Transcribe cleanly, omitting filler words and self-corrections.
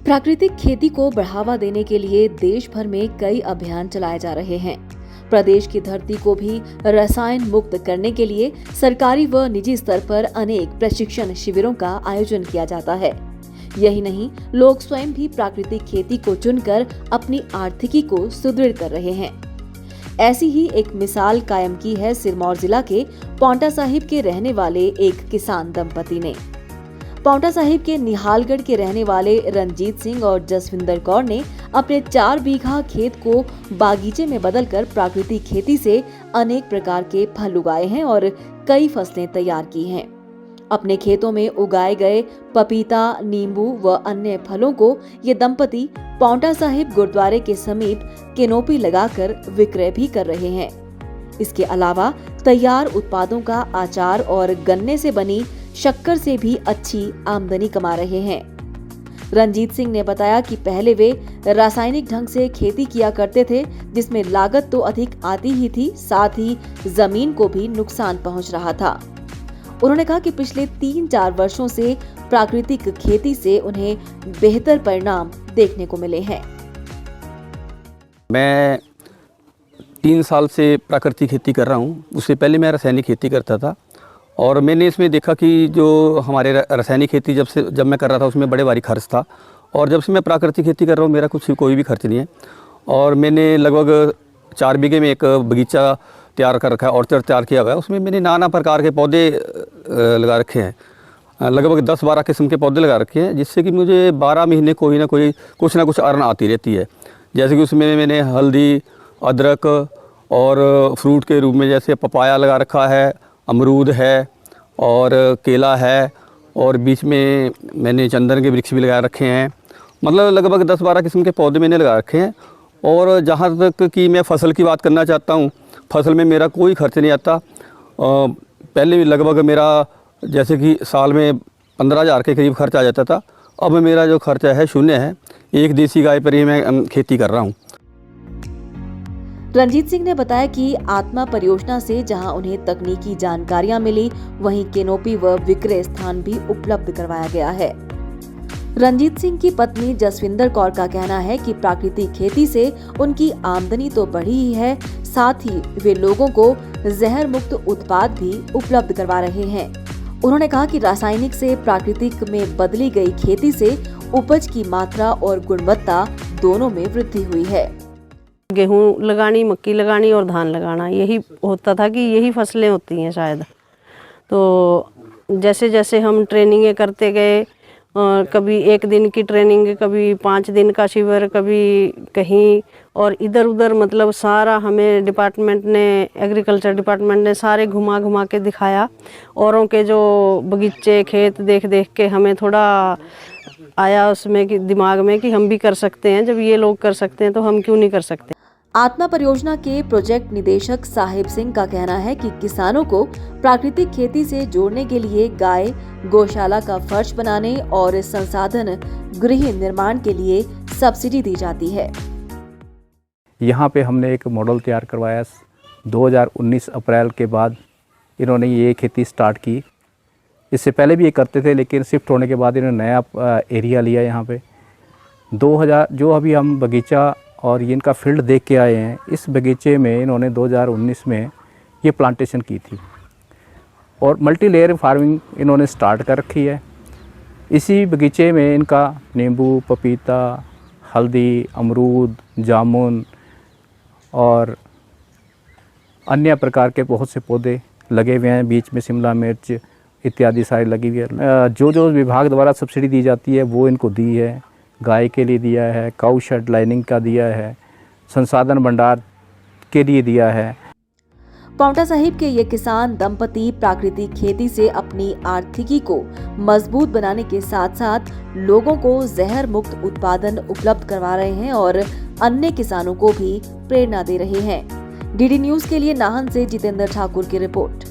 प्राकृतिक खेती को बढ़ावा देने के लिए देश भर में कई अभियान चलाए जा रहे हैं। प्रदेश की धरती को भी रसायन मुक्त करने के लिए सरकारी व निजी स्तर पर अनेक प्रशिक्षण शिविरों का आयोजन किया जाता है। यही नहीं, लोग स्वयं भी प्राकृतिक खेती को चुनकर अपनी आर्थिकी को सुदृढ़ कर रहे हैं। ऐसी ही एक मिसाल कायम की है सिरमौर जिला के पांवटा साहिब के रहने वाले एक किसान दंपति ने। पांवटा साहिब के निहालगढ़ के रहने वाले रंजीत सिंह और जसविंदर कौर ने अपने 4 बीघा खेत को बागीचे में बदलकर प्राकृतिक खेती से अनेक प्रकार के फल उगाए हैं और कई फसलें तैयार की हैं। अपने खेतों में उगाए गए पपीता, नींबू व अन्य फलों को ये दंपति पांवटा साहिब गुरुद्वारे के समीप कैनोपी लगाकर विक्रय भी कर रहे हैं। इसके अलावा तैयार उत्पादों का अचार और गन्ने से बनी शक्कर से भी अच्छी आमदनी कमा रहे हैं। रंजीत सिंह ने बताया कि पहले वे रासायनिक ढंग से खेती किया करते थे, जिसमें लागत तो अधिक आती ही थी, साथ ही जमीन को भी नुकसान पहुंच रहा था। उन्होंने कहा कि पिछले 3-4 वर्षों से प्राकृतिक खेती से उन्हें बेहतर परिणाम देखने को मिले हैं। मैं 3 साल से प्राकृतिक खेती कर रहा हूँ। उससे पहले मैं रासायनिक खेती करता था और मैंने इसमें देखा कि जो हमारे रासायनिक खेती जब मैं कर रहा था उसमें बड़े भारी खर्च था, और जब से मैं प्राकृतिक खेती कर रहा हूँ मेरा कोई भी खर्च नहीं है। और मैंने लगभग 4 बीघे में एक बगीचा तैयार कर रखा है, ऑर्चर्ड तैयार किया हुआ है। उसमें मैंने नाना प्रकार के पौधे लगा रखे हैं, लगभग 10-12 किस्म के पौधे लगा रखे हैं, जिससे कि मुझे 12 महीने कोई ना कोई कुछ ना कुछ अर्न आती रहती है। जैसे कि उसमें मैंने हल्दी, अदरक और फ्रूट के रूप में जैसे पपाया लगा रखा है, अमरूद है और केला है, और बीच में मैंने चंदन के वृक्ष भी लगा रखे हैं। मतलब लगभग 10-12 किस्म के पौधे मैंने लगा रखे हैं। और जहाँ तक कि मैं फसल की बात करना चाहता हूँ, फसल में मेरा कोई खर्च नहीं आता। पहले लगभग मेरा जैसे कि साल में 15,000 के करीब खर्च आ जाता था, अब मेरा जो खर्चा है शून्य है। एक देसी गाय पर ही मैं खेती कर रहा हूँ। रंजीत सिंह ने बताया कि आत्मा परियोजना से जहां उन्हें तकनीकी जानकारियां मिली, वहीं कैनोपी व विक्रय स्थान भी उपलब्ध करवाया गया है। रंजीत सिंह की पत्नी जसविंदर कौर का कहना है कि प्राकृतिक खेती से उनकी आमदनी तो बढ़ी ही है, साथ ही वे लोगों को जहर मुक्त उत्पाद भी उपलब्ध करवा रहे हैं। उन्होंने कहा कि रासायनिक से प्राकृतिक में बदली गई खेती से उपज की मात्रा और गुणवत्ता दोनों में वृद्धि हुई है। गेहूं लगानी, मक्की लगानी और धान लगाना, यही होता था कि यही फसलें होती हैं शायद। तो जैसे जैसे हम ट्रेनिंगें करते गए, कभी 1 दिन की ट्रेनिंग, कभी 5 दिन का शिविर, कभी कहीं, और इधर उधर मतलब सारा हमें डिपार्टमेंट ने, एग्रीकल्चर डिपार्टमेंट ने सारे घुमा घुमा के दिखाया। औरों के जो बगीचे खेत देख देख के हमें थोड़ा आया उसमें कि दिमाग में कि हम भी कर सकते हैं, जब ये लोग कर सकते हैं तो हम क्यों नहीं कर सकते। आत्मा परियोजना के प्रोजेक्ट निदेशक साहिब सिंह का कहना है कि किसानों को प्राकृतिक खेती से जोड़ने के लिए गाय गौशाला का फर्श बनाने और संसाधन गृह निर्माण के लिए सब्सिडी दी जाती है। यहाँ पे हमने एक मॉडल तैयार करवाया। 2019 अप्रैल के बाद इन्होंने ये खेती स्टार्ट की। इससे पहले भी ये करते थे, लेकिन शिफ्ट होने के बाद इन्होंने नया एरिया लिया यहाँ पे। 2000 जो अभी हम बगीचा और ये इनका फील्ड देख के आए हैं, इस बगीचे में इन्होंने 2019 में ये प्लांटेशन की थी और मल्टी लेयर फार्मिंग इन्होंने स्टार्ट कर रखी है। इसी बगीचे में इनका नींबू, पपीता, हल्दी, अमरूद, जामुन और अन्य प्रकार के बहुत से पौधे लगे हुए हैं। बीच में शिमला मिर्च इत्यादि सारी लगी हुई है। जो विभाग द्वारा सब्सिडी दी जाती है वो इनको दी है। गाय के लिए दिया है, काऊ शेड लाइनिंग का दिया है, संसाधन भंडार के लिए दिया है। पांवटा साहिब के ये किसान दंपति प्राकृतिक खेती से अपनी आर्थिकी को मजबूत बनाने के साथ साथ लोगों को जहर मुक्त उत्पादन उपलब्ध करवा रहे हैं और अन्य किसानों को भी प्रेरणा दे रहे हैं। डीडी न्यूज के लिए नाहन से जितेंद्र ठाकुर की रिपोर्ट।